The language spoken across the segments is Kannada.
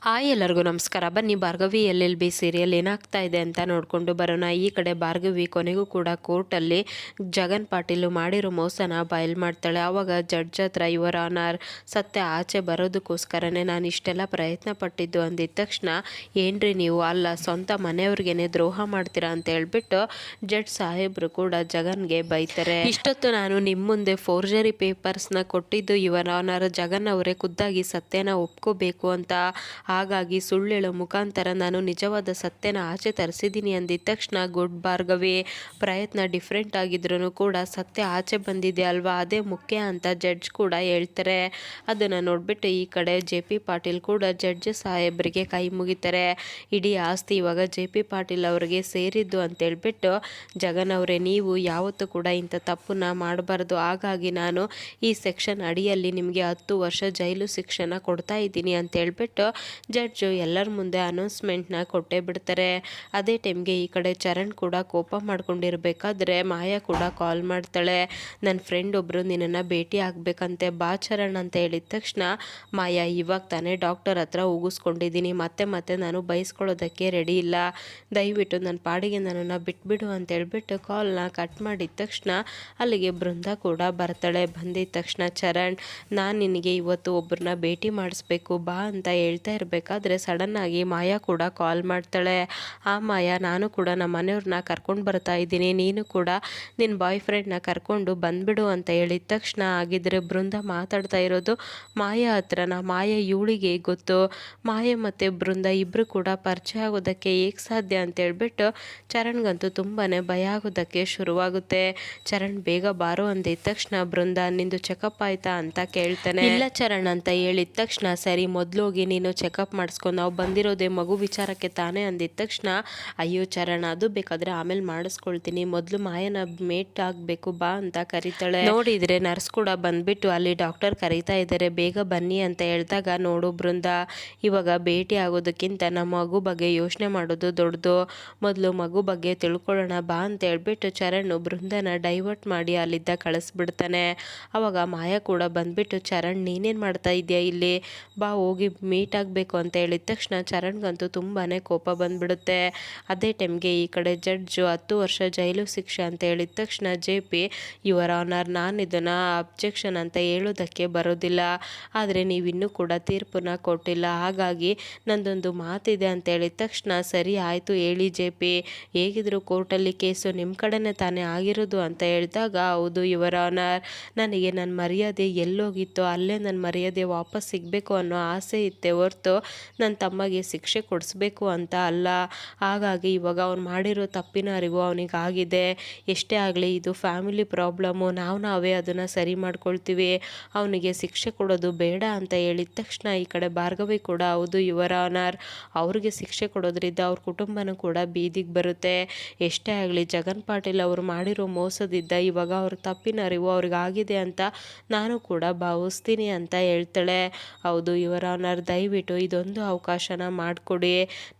ಹಾಯ್ ಎಲ್ಲರಿಗೂ ನಮಸ್ಕಾರ. ಬನ್ನಿ ಭಾರ್ಗವಿ LLB ಸೀರಿಯಲ್ ಏನಾಗ್ತಾ ಇದೆ ಅಂತ ನೋಡಿಕೊಂಡು ಬರೋಣ. ಈ ಕಡೆ ಭಾರ್ಗವಿ ಕೊನೆಗೂ ಕೂಡ ಕೋರ್ಟಲ್ಲಿ ಜಗನ್ ಪಾಟೀಲ್ ಮಾಡಿರೋ ಮೋಸನ ಬಯಲು ಮಾಡ್ತಾಳೆ. ಆವಾಗ ಜಡ್ಜ್ ಹತ್ರ ಯುವರ್ ಆನರ್ ಸತ್ಯ ಆಚೆ ಬರೋದಕ್ಕೋಸ್ಕರನೇ ನಾನು ಇಷ್ಟೆಲ್ಲ ಪ್ರಯತ್ನ ಪಟ್ಟಿದ್ದು ಅಂದಿದ ತಕ್ಷಣ ಏನ್ರಿ ನೀವು ಅಲ್ಲ ಸ್ವಂತ ಮನೆಯವ್ರಿಗೇನೆ ದ್ರೋಹ ಮಾಡ್ತೀರಾ ಅಂತ ಹೇಳ್ಬಿಟ್ಟು ಜಡ್ಜ್ ಸಾಹೇಬರು ಕೂಡ ಜಗನ್ಗೆ ಬೈತಾರೆ. ಇಷ್ಟೊತ್ತು ನಾನು ನಿಮ್ಮ ಮುಂದೆ ಫೋರ್ಜರಿ ಪೇಪರ್ಸ್ನ ಕೊಟ್ಟಿದ್ದು ಯುವರ್ ಆನರ್ ಜಗನ್ ಅವರೇ ಖುದ್ದಾಗಿ ಸತ್ಯನ ಒಪ್ಕೋಬೇಕು ಅಂತ. ಹಾಗಾಗಿ ಸುಳ್ಳೇಳೋ ಮುಖಾಂತರ ನಾನು ನಿಜವಾದ ಸತ್ಯನ ಆಚೆ ತರಿಸಿದ್ದೀನಿ ಅಂದಿದ ತಕ್ಷಣ ಗುಡ್ ಭಾರ್ಗವಿ, ಪ್ರಯತ್ನ ಡಿಫ್ರೆಂಟ್ ಆಗಿದ್ರೂ ಕೂಡ ಸತ್ಯ ಆಚೆ ಬಂದಿದೆ ಅಲ್ವಾ, ಅದೇ ಮುಖ್ಯ ಅಂತ ಜಡ್ಜ್ ಕೂಡ ಹೇಳ್ತಾರೆ. ಅದನ್ನು ನೋಡ್ಬಿಟ್ಟು ಈ ಕಡೆ JP ಪಾಟೀಲ್ ಕೂಡ ಜಡ್ಜ್ ಸಾಹೇಬರಿಗೆ ಕೈ ಮುಗಿತಾರೆ. ಇಡೀ ಆಸ್ತಿ ಇವಾಗ JP ಪಾಟೀಲ್ ಅವರಿಗೆ ಸೇರಿದ್ದು ಅಂತೇಳ್ಬಿಟ್ಟು ಜಗನ್ ಅವರೇ ನೀವು ಯಾವತ್ತೂ ಕೂಡ ಇಂಥ ತಪ್ಪನ್ನ ಮಾಡಬಾರ್ದು, ಹಾಗಾಗಿ ನಾನು ಈ ಸೆಕ್ಷನ್ ಅಡಿಯಲ್ಲಿ ನಿಮಗೆ 10 ವರ್ಷ ಜೈಲು ಶಿಕ್ಷೆನ ಕೊಡ್ತಾ ಇದ್ದೀನಿ ಅಂತ ಹೇಳ್ಬಿಟ್ಟು ಜಡ್ಜು ಎಲ್ಲರ ಮುಂದೆ ಅನೌನ್ಸ್ಮೆಂಟ್ನ ಕೊಟ್ಟೇ ಬಿಡ್ತಾರೆ. ಅದೇ ಟೈಮ್ಗೆ ಈ ಕಡೆ ಚರಣ್ ಕೂಡ ಕೋಪ ಮಾಡ್ಕೊಂಡಿರ್ಬೇಕಾದ್ರೆ ಮಾಯಾ ಕೂಡ ಕಾಲ್ ಮಾಡ್ತಾಳೆ. ನನ್ನ ಫ್ರೆಂಡ್ ಒಬ್ಬರು ನಿನ್ನನ್ನು ಭೇಟಿ ಆಗಬೇಕಂತೆ, ಬಾ ಚರಣ್ ಅಂತ ಹೇಳಿದ ತಕ್ಷಣ ಮಾಯಾ ಇವಾಗ ತಾನೇ ಡಾಕ್ಟರ್ ಹತ್ರ ಉಗಿಸ್ಕೊಂಡಿದ್ದೀನಿ, ಮತ್ತೆ ನಾನು ಬಯಸ್ಕೊಳ್ಳೋದಕ್ಕೆ ರೆಡಿ ಇಲ್ಲ, ದಯವಿಟ್ಟು ನನ್ನ ಪಾಡಿಗೆ ನನ್ನನ್ನು ಬಿಟ್ಬಿಡು ಅಂತ ಹೇಳ್ಬಿಟ್ಟು ಕಾಲ್ನ ಕಟ್ ಮಾಡಿದ ತಕ್ಷಣ ಅಲ್ಲಿಗೆ ಬೃಂದ ಕೂಡ ಬರ್ತಾಳೆ. ಬಂದಿದ ತಕ್ಷಣ ಚರಣ್ ನಾನು ನಿನಗೆ ಇವತ್ತು ಒಬ್ಬರನ್ನ ಭೇಟಿ ಮಾಡಿಸ್ಬೇಕು ಬಾ ಅಂತ ಹೇಳ್ತಾ ಇರಬೇಕಾದ್ರೆ ಸಡನ್ನಾಗಿ ಮಾಯಾ ಕೂಡ ಕಾಲ್ ಮಾಡ್ತಾಳೆ. ಆ ಮಾಯಾ ನಾನು ಕೂಡ ನಮ್ಮ ಮನೆಯವ್ರನ್ನ ಕರ್ಕೊಂಡು ಬರ್ತಾ ಇದ್ದೀನಿ, ನೀನು ಕೂಡ ನಿನ್ನ ಬಾಯ್ ಫ್ರೆಂಡ್ನ ಕರ್ಕೊಂಡು ಬಂದ್ಬಿಡು ಅಂತ ಹೇಳಿದ ತಕ್ಷಣ ಆಗಿದ್ರೆ ಬೃಂದ ಮಾತಾಡ್ತಾ ಇರೋದು ಮಾಯಾ ಹತ್ರನ. ಮಾಯಾ ಇವಳಿಗೆ ಗೊತ್ತು, ಮಾಯಾ ಮತ್ತು ಬೃಂದ ಇಬ್ಬರು ಕೂಡ ಪರಿಚಯ ಆಗೋದಕ್ಕೆ ಹೇಗೆ ಸಾಧ್ಯ ಅಂತ ಹೇಳ್ಬಿಟ್ಟು ಚರಣ್ಗಂತೂ ತುಂಬಾ ಭಯ ಆಗೋದಕ್ಕೆ ಶುರುವಾಗುತ್ತೆ. ಚರಣ್ ಬೇಗ ಬಾರೋ ಅಂದಿದ ತಕ್ಷಣ ಬೃಂದ ನಿಂದು ಚೆಕಪ್ ಆಯ್ತಾ ಅಂತ ಕೇಳ್ತಾನೆ. ಇಲ್ಲ ಚರಣ್ ಅಂತ ಹೇಳಿದ ತಕ್ಷಣ ಸರಿ ಮೊದಲೋಗಿ ನೀನು ಚೆಕಪ್ ಮಾಡಿಸ್ಕೊಂಡು ನಾವು ಬಂದಿರೋದೇ ಮಗು ವಿಚಾರಕ್ಕೆ ತಾನೇ ಅಂದಿದ ತಕ್ಷಣ ಅಯ್ಯೋ ಚರಣ್ ಅದು ಬೇಕಾದರೆ ಆಮೇಲೆ ಮಾಡಿಸ್ಕೊಳ್ತೀನಿ, ಮೊದಲು ಮಾಯನ ಮೇಟ್ ಆಗಬೇಕು ಬಾ ಅಂತ ಕರೀತಾಳೆ. ನೋಡಿದರೆ ನರ್ಸ್ ಕೂಡ ಬಂದ್ಬಿಟ್ಟು ಅಲ್ಲಿ ಡಾಕ್ಟರ್ ಕರೀತಾ ಇದ್ದಾರೆ ಬೇಗ ಬನ್ನಿ ಅಂತ ಹೇಳಿದಾಗ ನೋಡು ಬೃಂದ ಇವಾಗ ಭೇಟಿ ಆಗೋದಕ್ಕಿಂತ ನಮ್ಮ ಮಗು ಬಗ್ಗೆ ಯೋಚನೆ ಮಾಡೋದು ದೊಡ್ಡದು, ಮೊದಲು ಮಗು ಬಗ್ಗೆ ತಿಳ್ಕೊಳ್ಳೋಣ ಬಾ ಅಂತ ಹೇಳ್ಬಿಟ್ಟು ಚರಣ್ ಬೃಂದನ ಡೈವರ್ಟ್ ಮಾಡಿ ಅಲ್ಲಿದ್ದ ಕಳಿಸ್ಬಿಡ್ತಾನೆ. ಅವಾಗ ಮಾಯಾ ಕೂಡ ಬಂದ್ಬಿಟ್ಟು ಚರಣ್ ನೀನೇನು ಮಾಡ್ತಾ ಇದೆಯಾ ಇಲ್ಲಿ, ಬಾ ಹೋಗಿ ಮೀಟ್ ಆಗಬೇಕು ಅಂತ ಹೇಳಿದ ತಕ್ಷಣ ಚರಣ್ಗಂತೂ ತುಂಬಾ ಕೋಪ ಬಂದ್ಬಿಡುತ್ತೆ. ಅದೇ ಟೈಮ್ಗೆ ಈ ಕಡೆ ಜಡ್ಜು 10 ವರ್ಷ ಜೈಲು ಶಿಕ್ಷೆ ಅಂತ ಹೇಳಿದ ತಕ್ಷಣ JP ಯುವರ್ ಆನರ್ ನಾನು ಇದನ್ನು ಅಬ್ಜೆಕ್ಷನ್ ಅಂತ ಹೇಳೋದಕ್ಕೆ ಬರೋದಿಲ್ಲ, ಆದರೆ ನೀವಿನ್ನೂ ಕೂಡ ತೀರ್ಪನ್ನ ಕೊಟ್ಟಿಲ್ಲ, ಹಾಗಾಗಿ ನಂದೊಂದು ಮಾತಿದೆ ಅಂತ ಹೇಳಿದ ತಕ್ಷಣ ಸರಿ ಆಯಿತು ಹೇಳಿ JP, ಹೇಗಿದ್ರು ಕೋರ್ಟಲ್ಲಿ ಕೇಸು ನಿಮ್ಮ ಕಡೆನೇ ತಾನೇ ಆಗಿರೋದು ಅಂತ ಹೇಳಿದಾಗ ಹೌದು ಯುವರ್ ಆನರ್, ನನಗೆ ನನ್ನ ಮರ್ಯಾದೆ ಎಲ್ಲೋಗಿತ್ತೋ ಅಲ್ಲೇ ನನ್ನ ಮರ್ಯಾದೆ ವಾಪಸ್ ಸಿಗಬೇಕು ಅನ್ನೋ ಆಸೆ ಇತ್ತೆ ಹೊರತು ನನ್ನ ತಮ್ಮಗೆ ಶಿಕ್ಷೆ ಕೊಡಿಸ್ಬೇಕು ಅಂತ ಅಲ್ಲ. ಹಾಗಾಗಿ ಇವಾಗ ಅವ್ನು ಮಾಡಿರೋ ತಪ್ಪಿನ ಅರಿವು ಅವನಿಗಾಗಿದೆ, ಎಷ್ಟೇ ಆಗಲಿ ಇದು ಫ್ಯಾಮಿಲಿ ಪ್ರಾಬ್ಲಮ್ಮು, ನಾವೇ ಅದನ್ನು ಸರಿ ಮಾಡ್ಕೊಳ್ತೀವಿ, ಅವನಿಗೆ ಶಿಕ್ಷೆ ಕೊಡೋದು ಬೇಡ ಅಂತ ಹೇಳಿದ ತಕ್ಷಣ ಈ ಕಡೆ ಭಾರ್ಗವಿ ಕೂಡ ಹೌದು ಯುವರ್ ಆನರ್, ಅವ್ರಿಗೆ ಶಿಕ್ಷೆ ಕೊಡೋದ್ರಿಂದ ಅವ್ರ ಕುಟುಂಬನೂ ಕೂಡ ಬೀದಿಗೆ ಬರುತ್ತೆ, ಎಷ್ಟೇ ಆಗಲಿ ಜಗನ್ ಪಾಟೀಲ್ ಅವರು ಮಾಡಿರೋ ಮೋಸದಿದ್ದ ಇವಾಗ ಅವ್ರ ತಪ್ಪಿನ ಅರಿವು ಅವ್ರಿಗಾಗಿದೆ ಅಂತ ನಾನು ಕೂಡ ಭಾವಿಸ್ತೀನಿ ಅಂತ ಹೇಳ್ತಾಳೆ. ಹೌದು ಯುವರ್ ಆನರ್ ದಯವಿಟ್ಟು ಇದೊಂದು ಅವಕಾಶನ ಮಾಡಿಕೊಡಿ,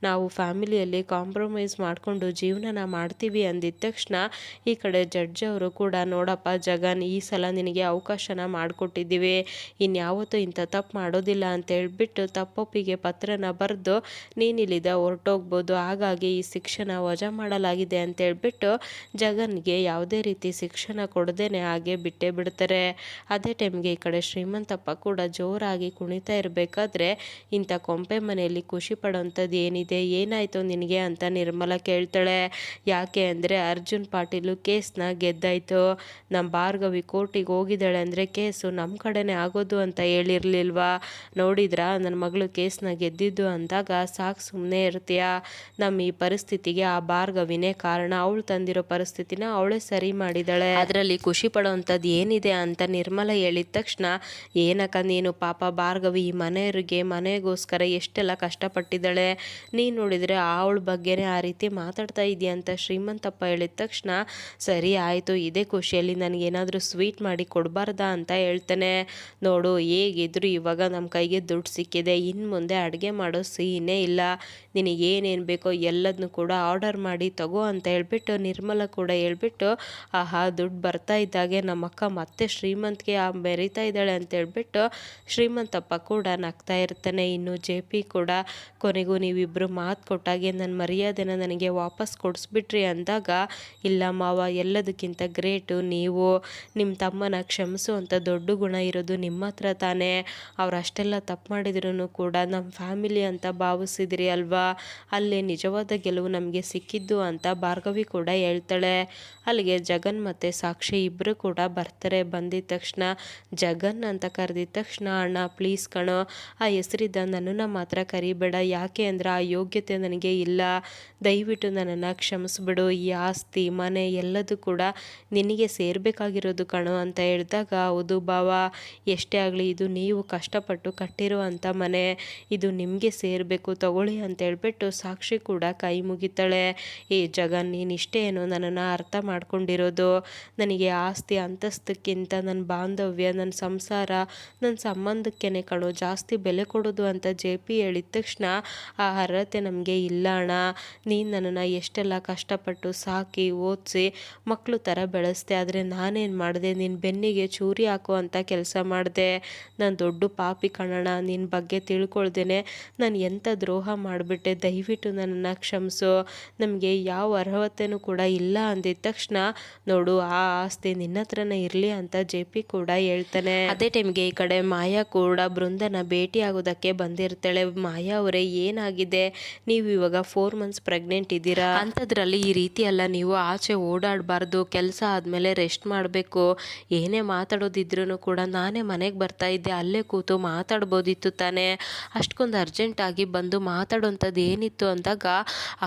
ನಾವು ಫ್ಯಾಮಿಲಿಯಲ್ಲಿ ಕಾಂಪ್ರಮೈಸ್ ಮಾಡಿಕೊಂಡು ಜೀವನನ ಮಾಡ್ತೀವಿ ಅಂದಿದ ತಕ್ಷಣ ಈ ಕಡೆ ಜಡ್ಜ್ ಅವರು ಕೂಡ ನೋಡಪ್ಪ ಜಗನ್ ಈ ಸಲ ನಿನಗೆ ಅವಕಾಶನ ಮಾಡಿಕೊಟ್ಟಿದ್ದೀವಿ, ಇನ್ಯಾವತ್ತೂ ಇಂಥ ತಪ್ಪು ಮಾಡೋದಿಲ್ಲ ಅಂತ ಹೇಳ್ಬಿಟ್ಟು ತಪ್ಪೊಪ್ಪಿಗೆ ಪತ್ರನ ಬರೆದು ನೀನಿಲ್ಲಿದ ಹೊರಟೋಗ್ಬೋದು, ಹಾಗಾಗಿ ಈ ಶಿಕ್ಷಣ ವಜಾ ಮಾಡಲಾಗಿದೆ ಅಂತ ಹೇಳ್ಬಿಟ್ಟು ಜಗನ್ಗೆ ಯಾವುದೇ ರೀತಿ ಶಿಕ್ಷಣ ಕೊಡದೇನೆ ಹಾಗೆ ಬಿಟ್ಟೇ ಬಿಡ್ತಾರೆ. ಅದೇ ಟೈಮ್ಗೆ ಈ ಕಡೆ ಶ್ರೀಮಂತಪ್ಪ ಕೂಡ ಜೋರಾಗಿ ಕುಣಿತಾ ಇರಬೇಕಾದ್ರೆ ಇಂಥ ಕೊಂಪೆ ಮನೆಯಲ್ಲಿ ಖುಷಿ ಪಡೋವಂಥದ್ದು ಏನಿದೆ, ಏನಾಯಿತು ನಿನಗೆ ಅಂತ ನಿರ್ಮಲಾ ಕೇಳ್ತಾಳೆ. ಯಾಕೆ ಅಂದರೆ ಅರ್ಜುನ್ ಪಾಟೀಲು ಕೇಸ್ನ ಗೆದ್ದಾಯಿತು, ನಮ್ಮ ಭಾರ್ಗವಿ ಕೋರ್ಟಿಗೆ ಹೋಗಿದ್ದಾಳೆ ಅಂದರೆ ಕೇಸು ನಮ್ಮ ಕಡೆನೇ ಆಗೋದು ಅಂತ ಹೇಳಿರಲಿಲ್ವಾ, ನೋಡಿದ್ರಾ ನನ್ನ ಮಗಳು ಕೇಸ್ನ ಗೆದ್ದಿದ್ದು ಅಂದಾಗ ಸಾಕು ಸುಮ್ಮನೆ ಇರ್ತೀಯಾ, ನಮ್ಮ ಈ ಪರಿಸ್ಥಿತಿಗೆ ಆ ಭಾರ್ಗವಿನೇ ಕಾರಣ, ಅವಳು ತಂದಿರೋ ಪರಿಸ್ಥಿತಿನ ಅವಳೇ ಸರಿ ಮಾಡಿದ್ದಾಳೆ, ಅದರಲ್ಲಿ ಖುಷಿ ಪಡೋವಂಥದ್ದು ಏನಿದೆ ಅಂತ ನಿರ್ಮಲಾ ಹೇಳಿದ ತಕ್ಷಣ ಏನಕ್ಕ ನೀನು ಪಾಪ ಭಾರ್ಗವಿ ಈ ಮನೆಗೋಸ್ಕರ ಎಷ್ಟೆಲ್ಲ ಕಷ್ಟಪಟ್ಟಿದ್ದಾಳೆ, ನೀನು ನೋಡಿದರೆ ಅವಳ ಬಗ್ಗೆನೇ ಆ ರೀತಿ ಮಾತಾಡ್ತಾ ಇದೆಯಾ ಅಂತ ಶ್ರೀಮಂತಪ್ಪ ಹೇಳಿದ ತಕ್ಷಣ ಸರಿ ಆಯಿತು ಇದೇ ಖುಷಿಯಲ್ಲಿ ನನಗೇನಾದರೂ ಸ್ವೀಟ್ ಮಾಡಿ ಕೊಡಬಾರ್ದಾ ಅಂತ ಹೇಳ್ತಾನೆ. ನೋಡು ಹೇಗಿದ್ರು ಇವಾಗ ನಮ್ಮ ಕೈಗೆ ದುಡ್ಡು ಸಿಕ್ಕಿದೆ, ಇನ್ನು ಮುಂದೆ ಅಡುಗೆ ಮಾಡೋ ಸೀನೇ ಇಲ್ಲ, ನಿನಗೇನೇನು ಬೇಕೋ ಎಲ್ಲದನ್ನೂ ಕೂಡ ಆರ್ಡರ್ ಮಾಡಿ ತಗೋ ಅಂತ ಹೇಳ್ಬಿಟ್ಟು ನಿರ್ಮಲಾ ಕೂಡ ಹೇಳ್ಬಿಟ್ಟು ಆಹಾ ದುಡ್ಡು ಬರ್ತಾ ಇದ್ದಾಗೆ ನಮ್ಮ ಅಕ್ಕ ಮತ್ತೆ ಶ್ರೀಮಂತಿಗೆ ಮೆರಿತಾ ಇದ್ದಾಳೆ ಅಂತ ಹೇಳ್ಬಿಟ್ಟು ಶ್ರೀಮಂತಪ್ಪ ಕೂಡ ನಗ್ತಾ ಇರ್ತಾನೆ. ಇನ್ನು ಜೆ ಪಿ ಕೂಡ ಕೊನೆಗೂ ನೀವಿಬ್ಬರು ಮಾತು ಕೊಟ್ಟಾಗೆ ನನ್ನ ಮರ್ಯಾದೆನ ನನಗೆ ವಾಪಸ್ ಕೊಡಿಸ್ಬಿಟ್ರಿ ಅಂದಾಗ, ಇಲ್ಲ ಮಾವ, ಎಲ್ಲದಕ್ಕಿಂತ ಗ್ರೇಟು ನೀವು. ನಿಮ್ಮ ತಮ್ಮನ ಕ್ಷಮಿಸು ಅಂತ ದೊಡ್ಡ ಗುಣ ಇರೋದು ನಿಮ್ಮ ಹತ್ರ ತಾನೇ. ಅವ್ರು ಅಷ್ಟೆಲ್ಲ ತಪ್ಪು ಮಾಡಿದ್ರೂ ಕೂಡ ನಮ್ಮ ಫ್ಯಾಮಿಲಿ ಅಂತ ಭಾವಿಸಿದ್ರಿ ಅಲ್ವಾ, ಅಲ್ಲೇ ನಿಜವಾದ ಗೆಲುವು ನಮಗೆ ಸಿಕ್ಕಿದ್ದು ಅಂತ ಭಾರ್ಗವಿ ಕೂಡ ಹೇಳ್ತಾಳೆ. ಅಲ್ಲಿಗೆ ಜಗನ್ ಮತ್ತು ಸಾಕ್ಷಿ ಇಬ್ಬರು ಕೂಡ ಬರ್ತಾರೆ. ಬಂದಿದ ತಕ್ಷಣ ಜಗನ್ ಅಂತ ಕರೆದಿದ ತಕ್ಷಣ, ಅಣ್ಣ ಪ್ಲೀಸ್ ಕಣೋ, ಆ ಹೆಸರಿದ್ದ ನನ್ನನ್ನು ಮಾತ್ರ ಕರಿಬೇಡ, ಯಾಕೆ ಅಂದರೆ ಆ ಯೋಗ್ಯತೆ ನನಗೆ ಇಲ್ಲ, ದಯವಿಟ್ಟು ನನ್ನನ್ನು ಕ್ಷಮಿಸ್ಬಿಡು, ಈ ಆಸ್ತಿ ಮನೆ ಎಲ್ಲದೂ ಕೂಡ ನಿನಗೆ ಸೇರಬೇಕಾಗಿರೋದು ಕಣೋ ಅಂತ ಹೇಳಿದಾಗ, ಹೌದು ಬಾವ, ಎಷ್ಟೇ ಆಗಲಿ ಇದು ನೀವು ಕಷ್ಟಪಟ್ಟು ಕಟ್ಟಿರುವಂಥ ಮನೆ, ಇದು ನಿಮಗೆ ಸೇರಬೇಕು, ತಗೊಳ್ಳಿ ಅಂತ ಹೇಳ್ಬಿಟ್ಟು ಸಾಕ್ಷಿ ಕೂಡ ಕೈ ಮುಗಿತಾಳೆ. ಏ ಜಗನ್, ನೀನು ಇಷ್ಟೇ ಏನೋ ನನ್ನನ್ನು ಅರ್ಥ ಮಾಡ್ಕೊಂಡಿರೋದು, ನನಗೆ ಆಸ್ತಿ ಅಂತಸ್ತಕ್ಕಿಂತ ನನ್ನ ಬಾಂಧವ್ಯ, ನನ್ನ ಸಂಸಾರ, ನನ್ನ ಸಂಬಂಧಕ್ಕೇನೆ ಕಣೋ ಜಾಸ್ತಿ ಬೆಲೆ ಕೊಡೋದು ಅಂತ ಜೆ ಪಿ ಹೇಳಿದ ತಕ್ಷಣ, ಆ ಅರ್ಹತೆ ನಮಗೆ ಇಲ್ಲ ಅಣ್ಣ, ನೀನು ನನ್ನನ್ನು ಎಷ್ಟೆಲ್ಲ ಕಷ್ಟಪಟ್ಟು ಸಾಕಿ ಓದಿಸಿ ಮಕ್ಕಳು ಥರ ಬೆಳೆಸ್ದೆ, ಆದರೆ ನಾನೇನು ಮಾಡಿದೆ, ನಿನ್ನ ಬೆನ್ನಿಗೆ ಚೂರಿ ಹಾಕುವಂಥ ಕೆಲಸ ಮಾಡಿದೆ, ನಾನು ದೊಡ್ಡ ಪಾಪಿ ಕಣಣ್ಣ, ನಿನ್ನ ಬಗ್ಗೆ ತಿಳ್ಕೊಳ್ದೇನೆ ನಾನು ಎಂಥ ದ್ರೋಹ ಮಾಡಿಬಿಟ್ಟೆ, ದಯವಿಟ್ಟು ನನ್ನನ್ನು ಕ್ಷಮಿಸು, ನಮಗೆ ಯಾವ ಅರ್ಹತೆಯೂ ಕೂಡ ಇಲ್ಲ ಅಂದಿದ ತಕ್ಷಣ, ನೋಡು ಆ ಆಸ್ತಿ ನಿನ್ನ ಹತ್ರನೇ ಇರಲಿ ಅಂತ ಜೆ ಪಿ ಕೂಡ ಹೇಳ್ತಾನೆ. ಅದೇ ಟೈಮ್ಗೆ ಈ ಕಡೆ ಮಾಯಾ ಕೂಡ ಬೃಂದನ ಭೇಟಿ ಆಗೋದಕ್ಕೆ ಬಂದಿರ್ತಾಳೆ. ಮಾಯಾ ಅವರೇ, ಏನಾಗಿದೆ, ನೀವು ಇವಾಗ 4 ಮಂತ್ಸ್ ಪ್ರೆಗ್ನೆಂಟ್ ಇದ್ದೀರಾ, ಅಂಥದ್ರಲ್ಲಿ ಈ ರೀತಿ ಎಲ್ಲ ನೀವು ಆಚೆ ಓಡಾಡಬಾರ್ದು, ಕೆಲಸ ಆದಮೇಲೆ ರೆಸ್ಟ್ ಮಾಡಬೇಕು, ಏನೇ ಮಾತಾಡೋದಿದ್ರೂ ಕೂಡ ನಾನೇ ಮನೆಗೆ ಬರ್ತಾ ಇದ್ದೆ, ಅಲ್ಲೇ ಕೂತು ಮಾತಾಡ್ಬೋದಿತ್ತು ತಾನೇ, ಅಷ್ಟೊಂದು ಅರ್ಜೆಂಟಾಗಿ ಬಂದು ಮಾತಾಡೋಂಥದ್ದು ಏನಿತ್ತು ಅಂದಾಗ,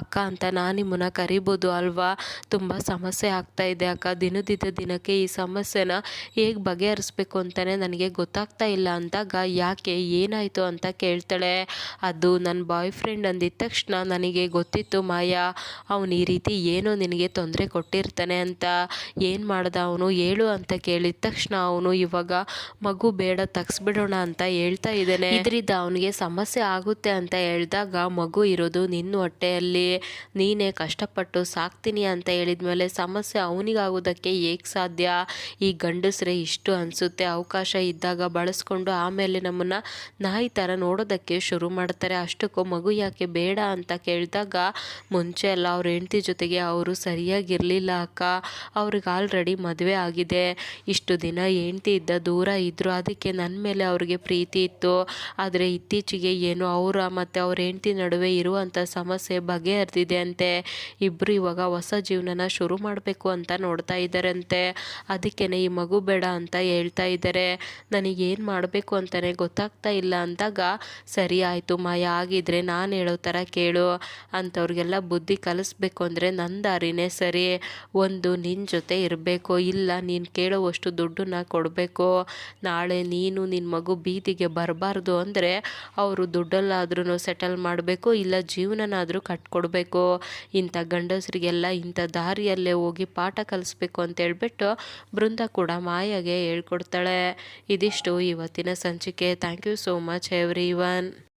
ಅಕ್ಕ ಅಂತ ನಾನು ನಿಮ್ಮನ್ನ ಕರಿಬೋದು ಅಲ್ವಾ, ತುಂಬ ಸಮಸ್ಯೆ ಆಗ್ತಾ ಇದೆ ಅಕ್ಕ, ದಿನದಿಂದ ದಿನಕ್ಕೆ ಈ ಸಮಸ್ಯೆನ ಹೇಗೆ ಬಗೆಹರಿಸ್ಬೇಕು ಅಂತಲೇ ನನಗೆ ಗೊತ್ತಾಗ್ತಾ ಇಲ್ಲ ಅಂದಾಗ, ಯಾಕೆ ಏನಾಯಿತು ಅಂತ ಕೇಳ್ತಾಳೆ. ಅದು ನನ್ನ ಬಾಯ್ ಫ್ರೆಂಡ್ ಅಂದಿದ ತಕ್ಷಣ ನನಗೆ ಗೊತ್ತಿತ್ತು ಮಾಯಾ, ಅವನು ಈ ರೀತಿ ಏನೋ ನಿನಗೆ ತೊಂದರೆ ಕೊಟ್ಟಿರ್ತಾನೆ ಅಂತ, ಏನು ಮಾಡ್ದ ಅವನು ಹೇಳು ಅಂತ ಕೇಳಿದ ತಕ್ಷಣ, ಅವನು ಇವಾಗ ಮಗು ಬೇಡ ತಗ್ಸ್ಬಿಡೋಣ ಅಂತ ಹೇಳ್ತಾ ಇದ್ದಾನೆ, ಇದರಿಂದ ಅವನಿಗೆ ಸಮಸ್ಯೆ ಆಗುತ್ತೆ ಅಂತ ಹೇಳಿದಾಗ, ಮಗು ಇರೋದು ನಿನ್ನ ಹೊಟ್ಟೆಯಲ್ಲಿ, ನೀನೇ ಕಷ್ಟಪಟ್ಟು ಸಾಕ್ತೀನಿ ಅಂತ ಹೇಳಿದ್ಮೇಲೆ ಸಮಸ್ಯೆ ಅವನಿಗಾಗೋದಕ್ಕೆ ಹೇಗೆ ಸಾಧ್ಯ, ಈ ಗಂಡಸರೇ ಇಷ್ಟು ಅನಿಸುತ್ತೆ, ಅವಕಾಶ ಇದ್ದಾಗ ಬಳಸ್ಕೊಂಡು ಆಮೇಲೆ ನಮ್ಮನ್ನು ನಾಯಿ ಥರ ನೋಡೋದಕ್ಕೆ ಶುರು ಮಾಡ್ತಾರೆ, ಅಷ್ಟಕ್ಕೂ ಮಗು ಯಾಕೆ ಬೇಡ ಅಂತ ಕೇಳಿದಾಗ, ಮುಂಚೆ ಎಲ್ಲ ಅವ್ರ ಹೆಂಡತಿ ಜೊತೆಗೆ ಅವರು ಸರಿಯಾಗಿರಲಿಲ್ಲ ಅಕ್ಕ, ಅವ್ರಿಗೆ ಆಲ್ರೆಡಿ ಮದುವೆ ಆಗಿದೆ, ಇಷ್ಟು ದಿನ ಹೆಂಡತಿ ಇದ್ದ ದೂರ ಇದ್ದರು, ಅದಕ್ಕೆ ನನ್ನ ಮೇಲೆ ಅವ್ರಿಗೆ ಪ್ರೀತಿ ಇತ್ತು, ಆದರೆ ಇತ್ತೀಚೆಗೆ ಏನು ಅವರ ಮತ್ತು ಅವ್ರ ಹೆಂಡತಿ ನಡುವೆ ಇರುವಂಥ ಸಮಸ್ಯೆ ಬಗೆಹರಿದಿದೆ ಅಂತೆ, ಇಬ್ಬರು ಇವಾಗ ಹೊಸ ಜೀವನನ ಶುರು ಮಾಡಬೇಕು ಅಂತ ನೋಡ್ತಾ ಇದ್ದಾರಂತೆ, ಅದಕ್ಕೇ ಈ ಮಗು ಬೇಡ ಅಂತ ಹೇಳ್ತಾ ಇದ್ದಾರೆ, ನನಗೇನು ಮಾಡಬೇಕು ಅಂತಲೇ ಗೊತ್ತಾಗ್ತಾ ಇಲ್ಲ ಅಂದಾಗ, ಸರಿ ಆಯಿತು ಮಾಯಾ, ಆಗಿದ್ರೆ ನಾನು ಹೇಳೋ ಥರ ಕೇಳು, ಅಂಥವ್ರಿಗೆಲ್ಲ ಬುದ್ಧಿ ಕಲಿಸ್ಬೇಕು ಅಂದರೆ ನನ್ನ ದಾರಿನೇ ಸರಿ, ಒಂದು ನಿನ್ನ ಜೊತೆ ಇರಬೇಕು, ಇಲ್ಲ ನೀನು ಕೇಳೋವಷ್ಟು ದುಡ್ಡನ್ನ ಕೊಡಬೇಕು, ನಾಳೆ ನೀನು ನಿನ್ನ ಮಗು ಬೀದಿಗೆ ಬರಬಾರ್ದು ಅಂದರೆ ಅವರು ದುಡ್ಡಲ್ಲಾದ್ರೂ ಸೆಟಲ್ ಮಾಡಬೇಕು, ಇಲ್ಲ ಜೀವನನಾದರೂ ಕಟ್ಕೊಡ್ಬೇಕು, ಇಂಥ ಗಂಡಸರಿಗೆಲ್ಲ ಇಂಥ ದಾರಿಯಲ್ಲೇ ಹೋಗಿ ಪಾಠ ಕಲಿಸ್ಬೇಕು ಅಂತ ಹೇಳ್ಬಿಟ್ಟು ಬೃಂದ ಕೂಡ ಮಾಯಾಗೆ ಹೇಳ್ಕೊಡ್ತಾಳೆ. ಇದಿಷ್ಟು ಇವತ್ತಿನ ಸಂಚಿಕೆ. Thank you so much every one.